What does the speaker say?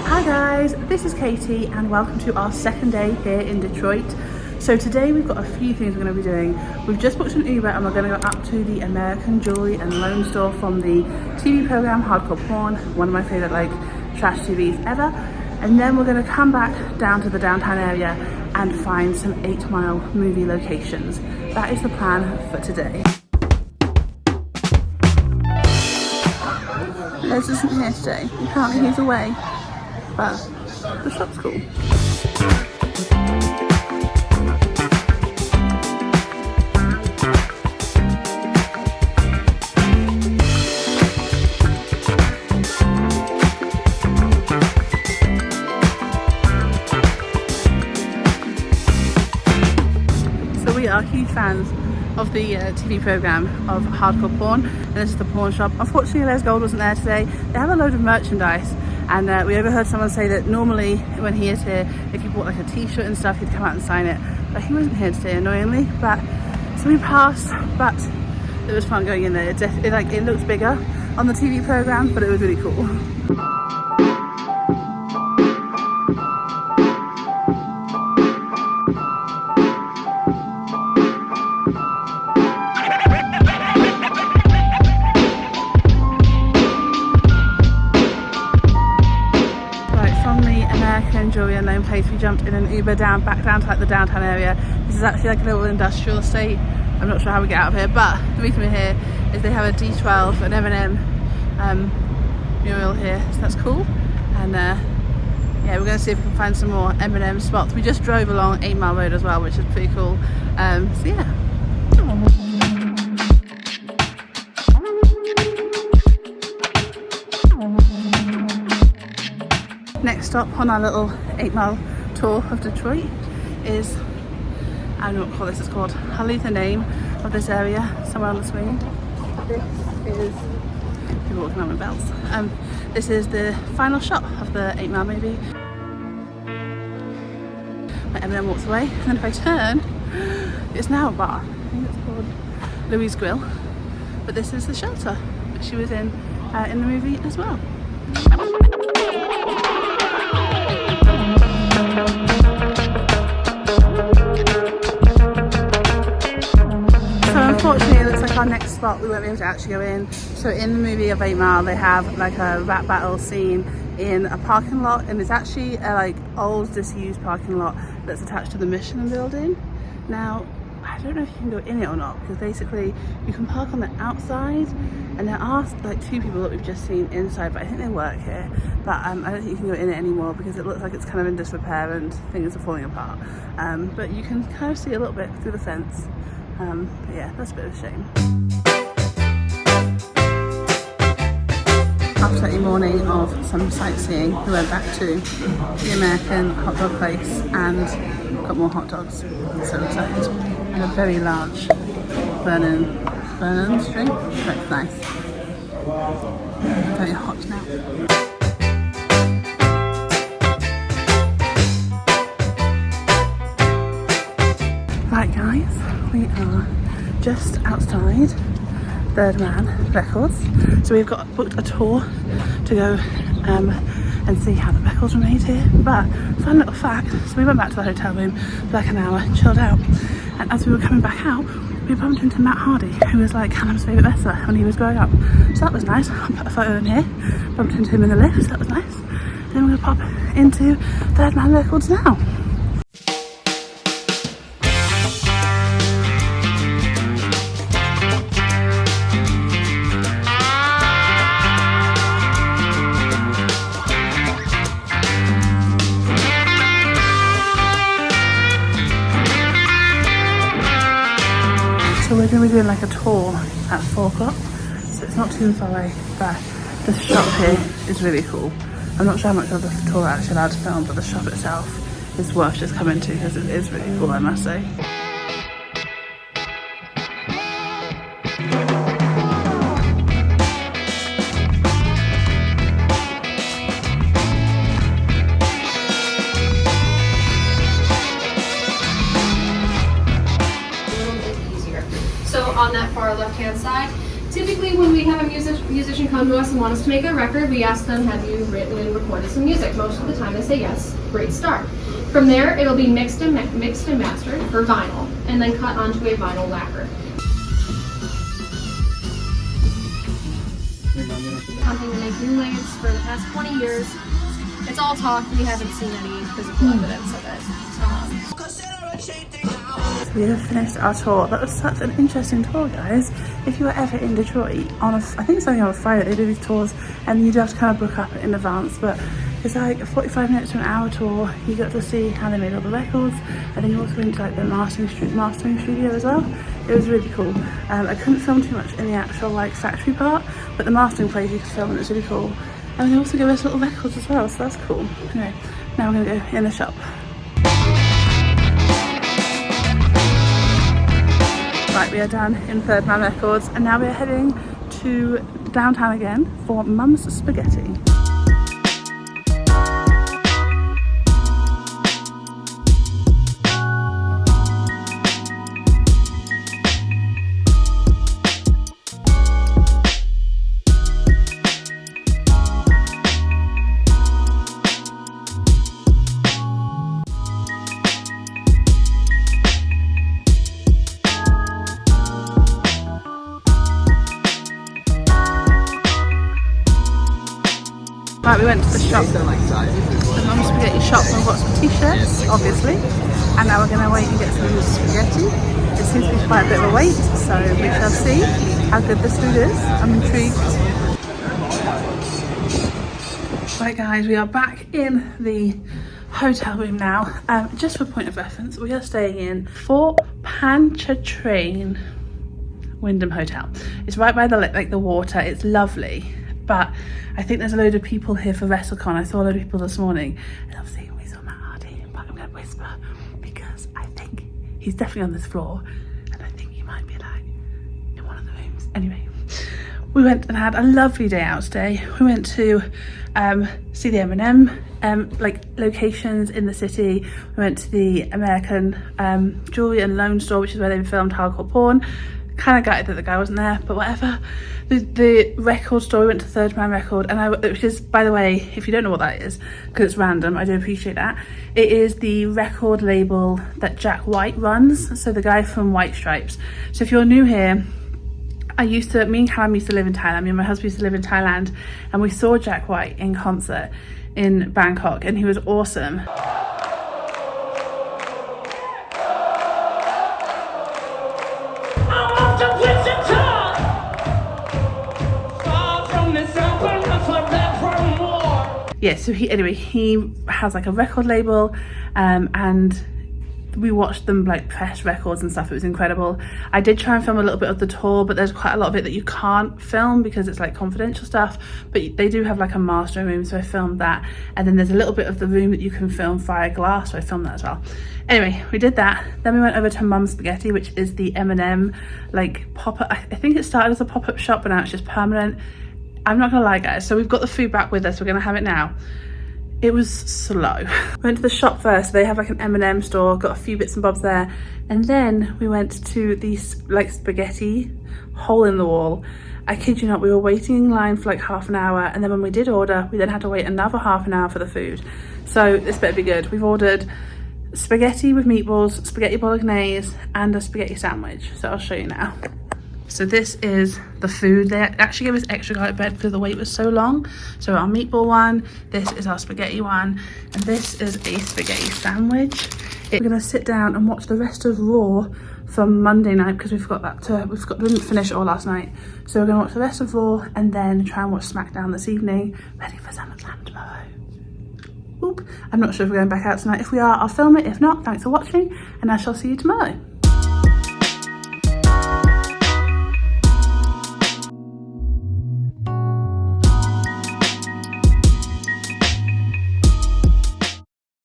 Hi guys, this is Katie and welcome to our second day here in Detroit. So today we've got a few things we're going to be doing. We've just booked an Uber and we're going to go up to the American Jewelry and Loan Store from the TV program Hardcore Porn, one of my favourite like trash TVs ever. And then we're going to come back down to the downtown area and find some 8 Mile movie locations. That is the plan for today. Les isn't here today, apparently he's away, but the shop's cool. So we are huge fans of the TV program of Hardcore Porn, and this is the pawn shop. Unfortunately Les Gold wasn't there today. They have a load of merchandise, and we overheard someone say that normally when he is here, if you bought like a t-shirt and stuff, he'd come out and sign it, but he wasn't here today, annoyingly. But so we passed, but it was fun going in there. It looks bigger on the TV program, but it was really cool. Jewelry and Loan place, we jumped in an Uber back down to like the downtown area. This is actually like a little industrial estate. I'm not sure how we get out of here, but the reason we're here is they have a D12 and Eminem mural here, so that's cool. And yeah, we're going to see if we can find some more Eminem spots. We just drove along 8 Mile Road as well, which is pretty cool. So yeah. Next stop on our little 8 Mile tour of Detroit is, I don't know what this is called. I'll leave the name of this area somewhere on the screen. This is, people walking around with bells. This is the final shot of the 8 Mile movie. My Eminem walks away, and then if I turn, it's now a bar. I think it's called Louis Grill. But this is the shelter that she was in the movie as well. Unfortunately, it looks like our next spot we won't be able to actually go in. So in the movie of 8 Mile, they have like a rap battle scene in a parking lot, and it's actually a like old disused parking lot that's attached to the Michelin building. Now, I don't know if you can go in it or not, because basically you can park on the outside, and there are like 2 people that we've just seen inside, but I think they work here. But I don't think you can go in it anymore because it looks like it's kind of in disrepair and things are falling apart. But you can kind of see a little bit through the fence. But yeah, that's a bit of a shame. After a morning of some sightseeing, we went back to the American hot dog place and got more hot dogs. I'm so excited. And a very large Vernon string. That's nice. Very hot now. Right guys, we are just outside Third Man Records. So we've got booked a tour to go and see how the records were made here. But fun little fact, so we went back to the hotel room for like an hour, chilled out, and as we were coming back out, we bumped into Matt Hardy, who was like Callum's favourite wrestler when he was growing up. So that was nice. I put a photo in here, bumped into him in the lift, so that was nice. Then we're going to pop into Third Man Records now. So we're going to be doing like a tour at 4 o'clock, so it's not too far away, but the shop here is really cool. I'm not sure how much of the tour I'm actually allowed to film, but the shop itself is worth just coming to because it is really cool, I must say. On that far left hand side, Typically, when we have a musician come to us and want us to make a record, we ask them, have you written and recorded some music? Most of the time they say yes. Great start. From there, it'll be mixed and mastered for vinyl, and then cut onto a vinyl lacquer. Hunting to make new lathes for the past 20 years. It's all talk. We haven't seen any physical evidence of it. We have finished our tour. That was such an interesting tour, guys. If you were ever in Detroit on I think it's only on a Friday, they do these tours and you do have to kind of book up in advance, but it's like a 45 minutes to an hour tour. You got to see how they made all the records, and then you also went to like the mastering studio as well. It was really cool. I couldn't film too much in the actual like factory part, but the mastering place you could film and it's really cool. And they also give us little records as well, so that's cool. Anyway, now we're gonna go in the shop. Right, we are done in Third Man Records, and now we're heading to downtown again for Mum's Spaghetti. Right, we went to the shop, the Mum's Spaghetti shop, and got some t-shirts, obviously, and now we're going to wait and get some spaghetti. It seems to be quite a bit of a wait, so we shall see how good this food is. I'm intrigued. Right guys, we are back in the hotel room now. Just for point of reference, we are staying in Fort Pontchartrain Wyndham Hotel. It's right by the water. It's lovely. But I think there's a load of people here for WrestleCon. I saw a load of people this morning, and obviously we saw Matt Hardy, but I'm gonna whisper because I think he's definitely on this floor, and I think he might be like in one of the rooms. Anyway, we went and had a lovely day out today. We went to see the Eminem like locations in the city. We went to the American Jewelry and Loan Store, which is where they filmed hardcore porn. Kind of gutted that the guy wasn't there, but whatever. The record store, we went to Third Man Record, and which is, by the way, if you don't know what that is, because it's random, I do appreciate that. It is the record label that Jack White runs, so the guy from White Stripes. So if you're new here, me and Callum used to live in Thailand, me and my husband used to live in Thailand, and we saw Jack White in concert in Bangkok, and he was awesome. Yeah, so he has like a record label, and we watched them like press records and stuff. It was incredible. I did try and film a little bit of the tour, but there's quite a lot of it that you can't film because it's like confidential stuff, but they do have like a mastering room, so I filmed that. And then there's a little bit of the room that you can film via glass, so I filmed that as well. Anyway, we did that. Then we went over to Mum's Spaghetti, which is the Eminem like pop-up. I think it started as a pop-up shop, but now it's just permanent. I'm not gonna lie guys, so we've got the food back with us, we're gonna have it now. It was slow. Went to the shop first. They have like an Eminem store, got a few bits and bobs there, and then we went to the like spaghetti hole in the wall. I kid you not, we were waiting in line for like half an hour, and then when we did order, we then had to wait another half an hour for the food. So this better be good. We've ordered spaghetti with meatballs, spaghetti bolognese, and a spaghetti sandwich. So I'll show you now. So this is the food. They actually gave us extra garlic bread because the wait was so long. So our meatball one, this is our spaghetti one, and this is a spaghetti sandwich. We're gonna sit down and watch the rest of Raw from Monday night because we didn't finish it all last night. So we're gonna watch the rest of Raw and then try and watch SmackDown this evening, ready for SummerSlam tomorrow. Oop. I'm not sure if we're going back out tonight. If we are, I'll film it. If not, thanks for watching, and I shall see you tomorrow.